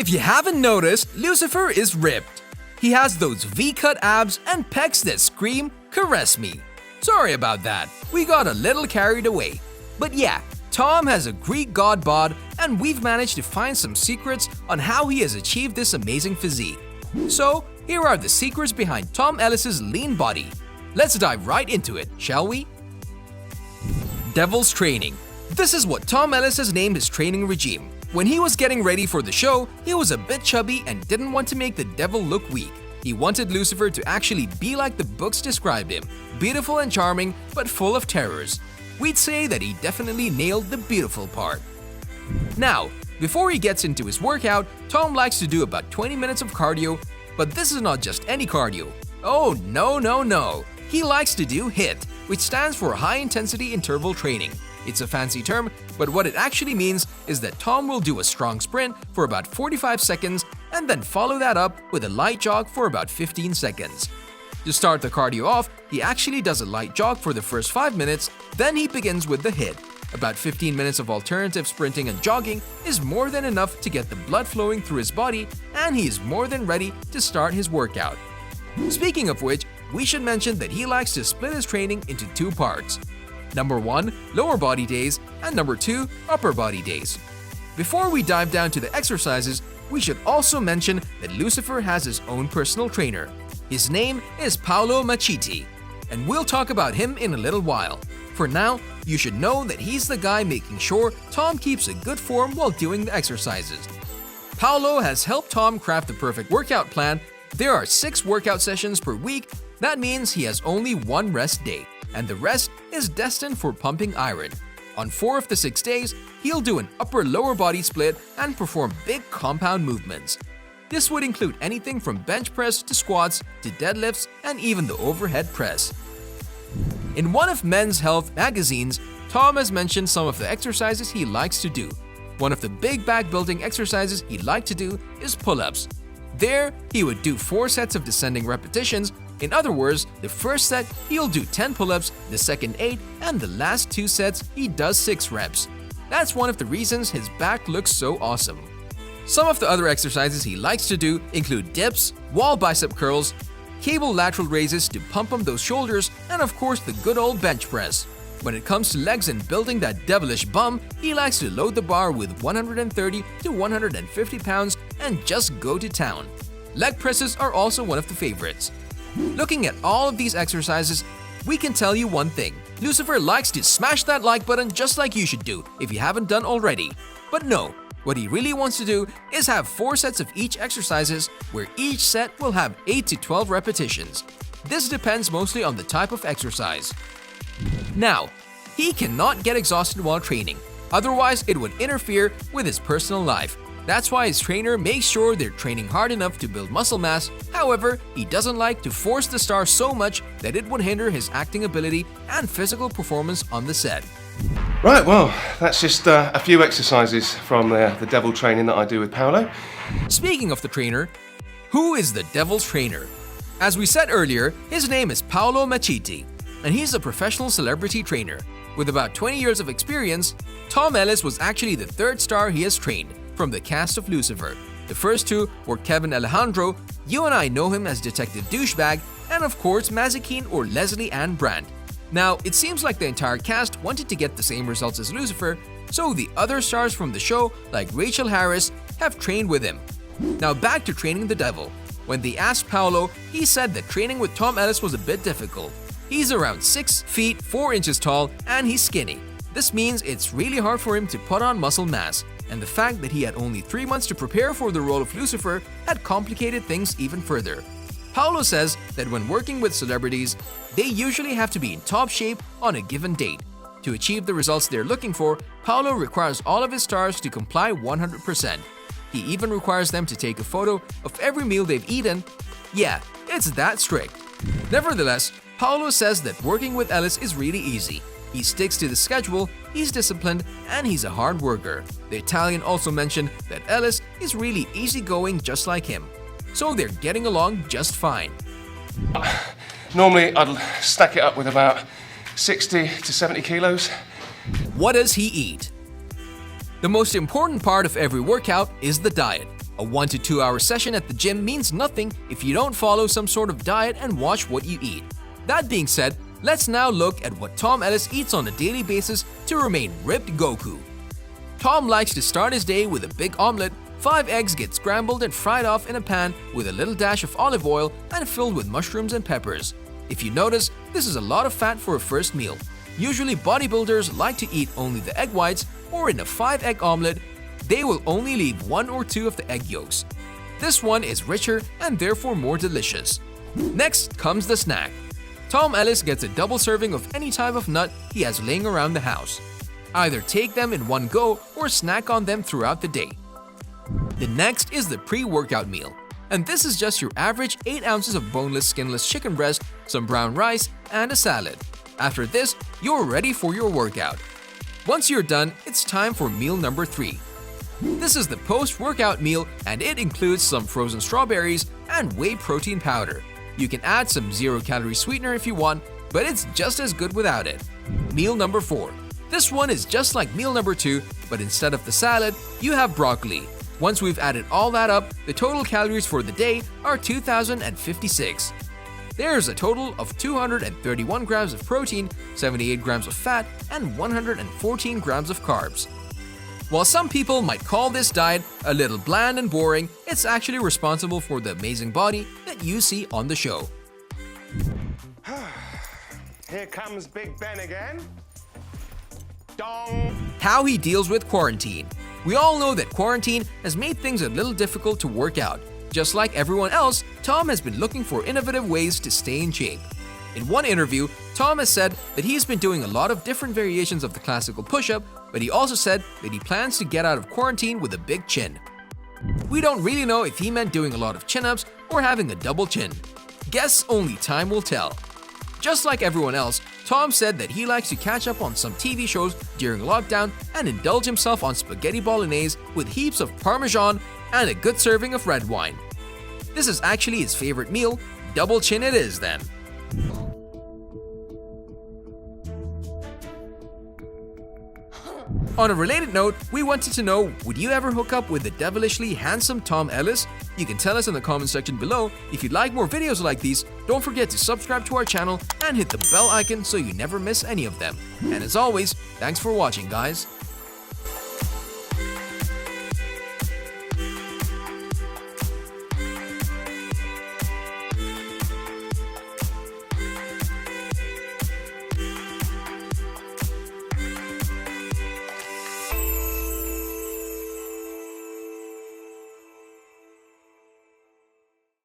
If you haven't noticed, Lucifer is ripped. He has those V-cut abs and pecs that scream, "Caress me." Sorry about that, we got a little carried away. But yeah, Tom has a Greek god bod, and we've managed to find some secrets on how he has achieved this amazing physique. So, here are the secrets behind Tom Ellis's lean body. Let's dive right into it, shall we? Devil's Training. This is what Tom Ellis has named his training regime. When he was getting ready for the show, he was a bit chubby and didn't want to make the devil look weak. He wanted Lucifer to actually be like the books described him, beautiful and charming, but full of terrors. We'd say that he definitely nailed the beautiful part. Now, before he gets into his workout, Tom likes to do about 20 minutes of cardio, but this is not just any cardio. Oh no. He likes to do HIIT, which stands for High Intensity Interval Training. It's a fancy term, but what it actually means is that Tom will do a strong sprint for about 45 seconds and then follow that up with a light jog for about 15 seconds. To start the cardio off, he actually does a light jog for the first 5 minutes, then he begins with the HIIT. About 15 minutes of alternative sprinting and jogging is more than enough to get the blood flowing through his body, and he is more than ready to start his workout. Speaking of which, we should mention that he likes to split his training into 2 parts. Number 1, lower body days, and number 2, upper body days. Before we dive down to the exercises, we should also mention that Lucifer has his own personal trainer. His name is Paolo Maciti, and we'll talk about him in a little while. For now, you should know that he's the guy making sure Tom keeps a good form while doing the exercises. Paolo has helped Tom craft the perfect workout plan. There are 6 workout sessions per week. That means he has only 1 rest day, and the rest is destined for pumping iron. On 4 of the 6 days, he'll do an upper-lower body split and perform big compound movements. This would include anything from bench press to squats to deadlifts and even the overhead press. In one of Men's Health magazines, Tom has mentioned some of the exercises he likes to do. One of the big back-building exercises he'd like to do is pull-ups. There, he would do 4 sets of descending repetitions. In other words, the first set, he'll do 10 pull-ups, the second 8, and the last 2 sets, he does 6 reps. That's one of the reasons his back looks so awesome. Some of the other exercises he likes to do include dips, wall bicep curls, cable lateral raises to pump up those shoulders, and of course the good old bench press. When it comes to legs and building that devilish bum, he likes to load the bar with 130 to 150 pounds and just go to town. Leg presses are also one of the favorites. Looking at all of these exercises, we can tell you one thing. Lucifer likes to smash that like button just like you should do if you haven't done already. But no, what he really wants to do is have 4 sets of each exercises, where each set will have 8 to 12 repetitions. This depends mostly on the type of exercise. Now, he cannot get exhausted while training, otherwise it would interfere with his personal life. That's why his trainer makes sure they're training hard enough to build muscle mass. However, he doesn't like to force the star so much that it would hinder his acting ability and physical performance on the set. Right, well, that's just a few exercises from the devil training that I do with Paolo. Speaking of the trainer, who is the devil's trainer? As we said earlier, his name is Paolo Maciti, and he's a professional celebrity trainer. With about 20 years of experience, Tom Ellis was actually the 3rd star he has trained from the cast of Lucifer. The first 2 were Kevin Alejandro, you and I know him as Detective Douchebag, and of course Mazikeen or Lesley-Ann Brandt. Now, it seems like the entire cast wanted to get the same results as Lucifer, so the other stars from the show, like Rachael Harris, have trained with him. Now back to training the devil. When they asked Paolo, he said that training with Tom Ellis was a bit difficult. He's around 6 feet 4 inches tall and he's skinny. This means it's really hard for him to put on muscle mass, and the fact that he had only 3 months to prepare for the role of Lucifer had complicated things even further. Paolo says that when working with celebrities, they usually have to be in top shape on a given date. To achieve the results they're looking for, Paolo requires all of his stars to comply 100%. He even requires them to take a photo of every meal they've eaten. Yeah, it's that strict. Nevertheless, Paolo says that working with Ellis is really easy. He sticks to the schedule, he's disciplined, and he's a hard worker. The Italian also mentioned that Ellis is really easygoing just like him. So they're getting along just fine. Normally I'd stack it up with about 60 to 70 kilos. What does he eat? The most important part of every workout is the diet. A 1 to 2 hour session at the gym means nothing if you don't follow some sort of diet and watch what you eat. That being said, let's now look at what Tom Ellis eats on a daily basis to remain ripped Goku. Tom likes to start his day with a big omelette. 5 eggs get scrambled and fried off in a pan with a little dash of olive oil and filled with mushrooms and peppers. If you notice, this is a lot of fat for a first meal. Usually bodybuilders like to eat only the egg whites, or in a 5-egg omelette, they will only leave 1 or 2 of the egg yolks. This one is richer and therefore more delicious. Next comes the snack. Tom Ellis gets a double serving of any type of nut he has laying around the house. Either take them in one go or snack on them throughout the day. The next is the pre-workout meal, and this is just your average 8 ounces of boneless, skinless chicken breast, some brown rice, and a salad. After this, you're ready for your workout. Once you're done, it's time for meal number 3. This is the post-workout meal, and it includes some frozen strawberries and whey protein powder. You can add some 0-calorie sweetener if you want, but it's just as good without it. Meal number 4. This one is just like meal number 2, but instead of the salad, you have broccoli. Once we've added all that up, the total calories for the day are 2,056. There's a total of 231 grams of protein, 78 grams of fat, and 114 grams of carbs. While some people might call this diet a little bland and boring, it's actually responsible for the amazing body that you see on the show. Here comes Big Ben again. Dong! How he deals with quarantine. We all know that quarantine has made things a little difficult to work out. Just like everyone else, Tom has been looking for innovative ways to stay in shape. In one interview, Tom has said that he's been doing a lot of different variations of the classical push-up, but he also said that he plans to get out of quarantine with a big chin. We don't really know if he meant doing a lot of chin-ups or having a double chin. Guess only time will tell. Just like everyone else, Tom said that he likes to catch up on some TV shows during lockdown and indulge himself on spaghetti bolognese with heaps of parmesan and a good serving of red wine. This is actually his favorite meal. Double chin it is then. On a related note, we wanted to know, would you ever hook up with the devilishly handsome Tom Ellis? You can tell us in the comment section below. If you'd like more videos like these, don't forget to subscribe to our channel and hit the bell icon so you never miss any of them. And as always, thanks for watching, guys.